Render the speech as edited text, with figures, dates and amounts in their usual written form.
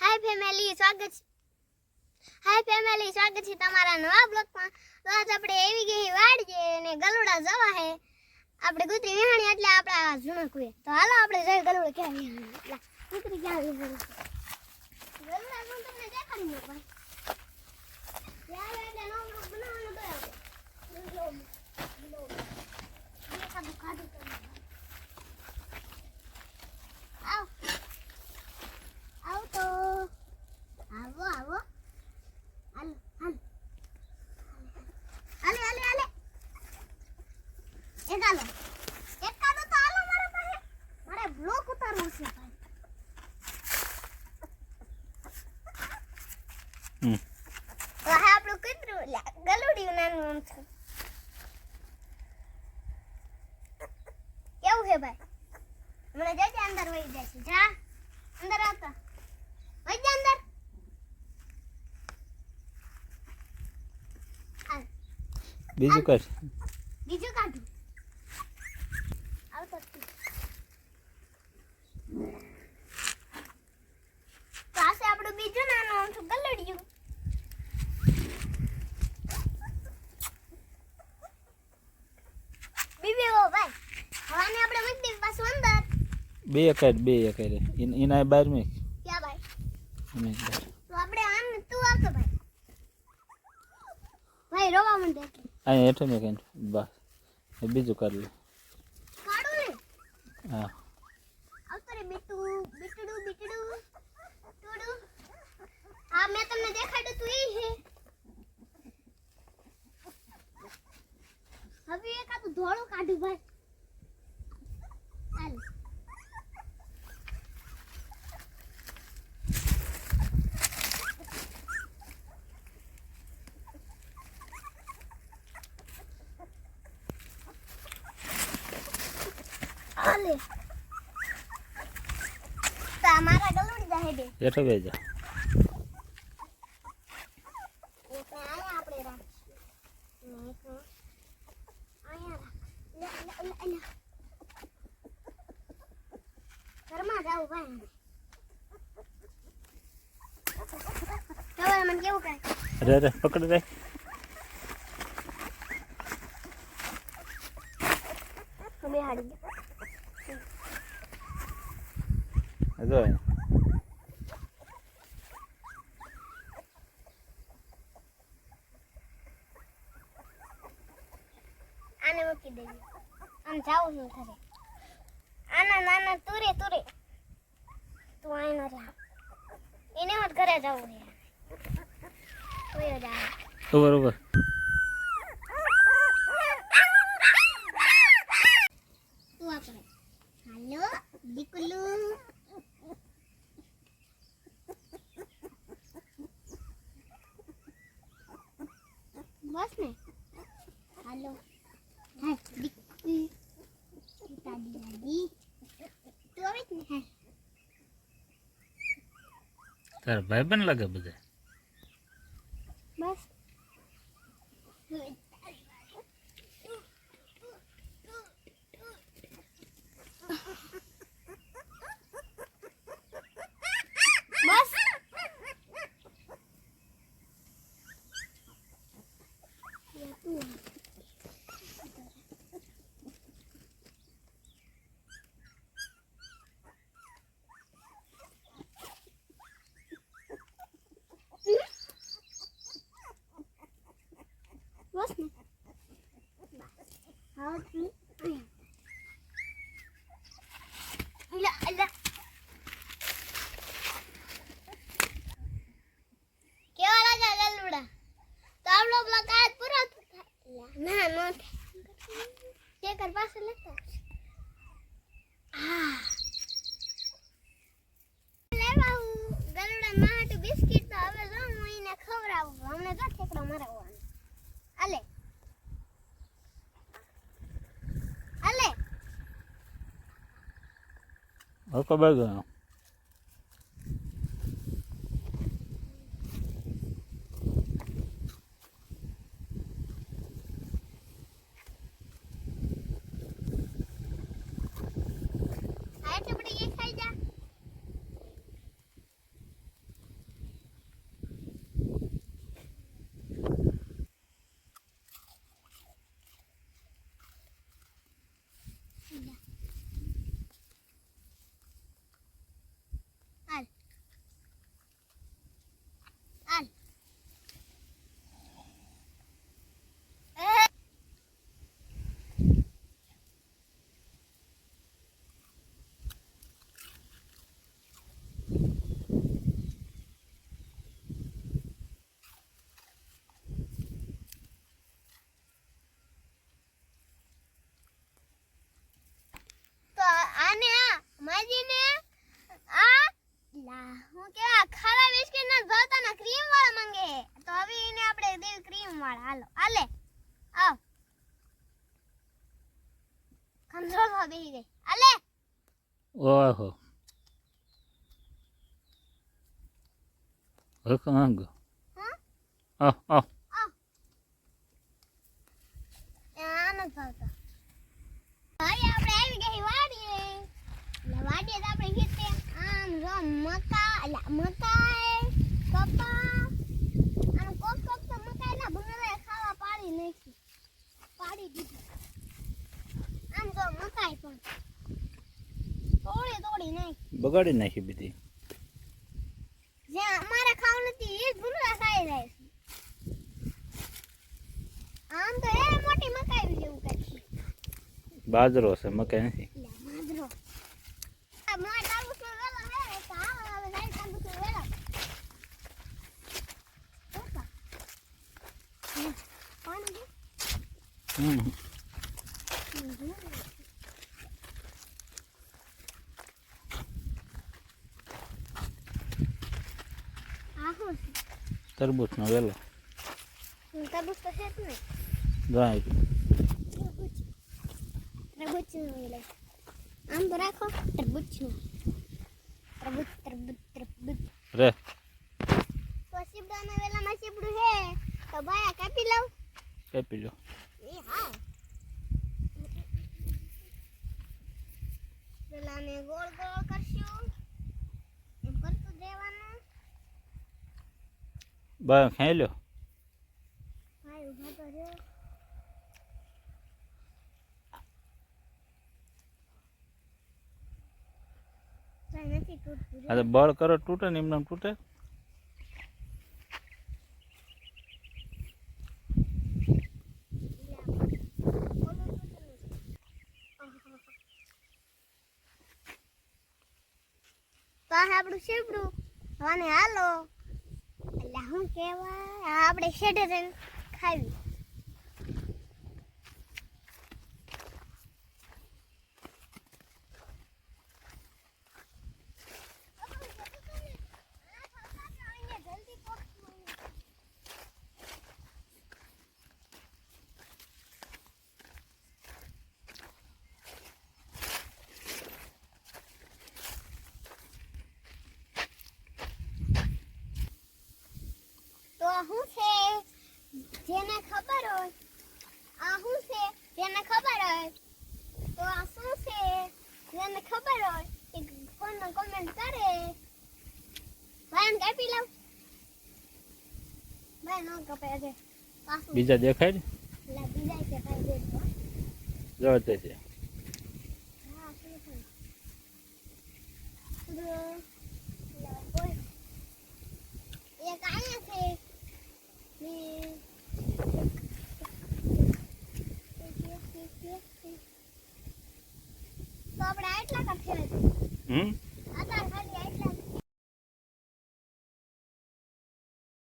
હાય family સ્વાગત છે તમારા નવા બ્લોગમાં. તો આજ આપણે એવી ગઈ વાડીએ ને ગલુડા જવા હે આપણે કૂતરી વિહાણી એટલે આપણા જૂના કુએ. તો હાલો આપણે જઈ ગલુડા ક્યાં વિહાણી કૂતરી ક્યાં વિહાણી ગલુડા હું તમને દેખાડી ન પણ યાર એટલે નો બ્લોગ બનાવવાનો તો બ્લોગ દેખાડું કાઢું આવ આવ તો આવો આવો હાલ હાલ આલે આલે આલે એકાલો એકાલો તો હાલો મારા પાસે મારે બ્લોક ઉતારવું છે ભાઈ. તો હા આપણું કૂતરું ગલુડિયું નાનું છે કેવું છે ભાઈ મને જજે અંદર વહી જાય છે જા અંદર આવતા વહી જા અંદર બીજું કર બીજું કાઢું આવતો તો આસે આપણું બીજું નાનું આમથું ગલુડિયું બીબી ઓ ભાઈ હવાને આપણે મૂકી દે પાછું અંદર બે એકડ એના બાર મે ક્યાં ભાઈ અમે બાર તો આપણે આમ તું આવતો ભાઈ ભાઈ રોવા માંડે આ હેઠો મે કઈ બસ બીજું કર લે કાઢું ને હા આવતો રે બીટડું ટુડું આ મેં તમને દેખાડ્યું તું ઈ હે હવે એક આ તો ધોળું કાઢું ભાઈ હાલ આલે તમારા ગલુડી જાહે દે હેઠો બે જા એક આયા આપણે રાખીએ એક આયા રાખ લે ઘરમાં જાવ ભાઈ હવે મને કેવું કાય રે પકડ રે તમે હાડી જો આને મૂકી દઈએ આમ જાવું ન કરે આના નાના તુરે તું આઈ ન જા એને મત ઘરે જાવું હે કોઈ જા બરોબર તું આપણે હાલો દીકલુ બસ ને હાલો હા દીકલી દાદી તું આવે ને હા તાર ભાઈ બન લાગે બધા બસ બસ બસ ને હા તું અલા કેવા લાગે ગલુડા તો આપણો બ્લોગ આજ પૂરો ના નો કે કર પાસે લેતા આ લેવા હું ગલુડા માટે બિસ્કિટ તો હવે જો હું એને ખવડાવું હમણે જો ઠેકડો મારવાનો આલે આલે ખબર ગયો આ એટલે આપણે એ ખાઈ જા કેવા ખારા બિસ્કિટ ના ભાવતા ના ક્રીમ વાળા માંગે હે. તો હવે એને આપણે દેવી ક્રીમ વાળા. હાલો હાલે આવ કંટ્રોલ હો બેહી ગઈ હાલે. ઓહો હકંગ હા આહ આહ આનો ભાવતા. ભાઈ આપણે આવી ગઈ વાડીએ. એટલે વાડીએ તો આપણે ખેતે આમ જો મકા એટલે મકાઈ કપા આમ કોક કોક તો મકાઈ ના ભૂંગળા ખાવા પાડી દીધી. આમ જો મકાઈ પણ તોડી નાખી. બગાડી નાખી બધી. જે અમારે ખાવું નથી એ જ ભૂંગળા ખાઈ જાય છે. આમ તો એ મોટી મકાઈ જેવું કઈ બાજરો છે મકાઈ નથી. લે માદરો આ મોય તારું શું વેલા હે તો આવ હવે જાય તારું શું વેલા ઓપા પાણી દે. આ શું છે? તરબૂચનો વેલો તરબૂચ તો છે જ ને. જાય તરબૂચનો વેલો આમ તો રાખો. તરબૂચનો તરબૂચ રે તો સીપડાના વેલામાં સીપડું છે તો બાયા કાપી લઉં. કાપી લો. એ હા પેલાને ગોળ ગોળ કરશું એમ કરતું દેવાનું. બા ખાઈ લો. ભાઈ ઉભા તો રહ્યો. ભાઈ નથી તૂટતું આ તો બળ કરો તૂટે ને એમને તૂટે. તો આ આપણું સીપડું અને હાલો એટલે શું કહેવાય આ આપણે શેઢે જઈને ખાવી. તો શું છે જેને ખબર હોય આ શું છે જેને ખબર હોય તો આ શું છે જેને ખબર હોય એ ફોન કમેન્ટ કરે. ભાઈ કાપી લઉં. ભાઈ ન કપાય છે પાછું બીજા દેખાય ને એટલે બીજા કે ભાઈ દેજો. જવા છે. હા શું છે કોઈ એક આયા છે ને તો આપણે આટલા કાપ છે.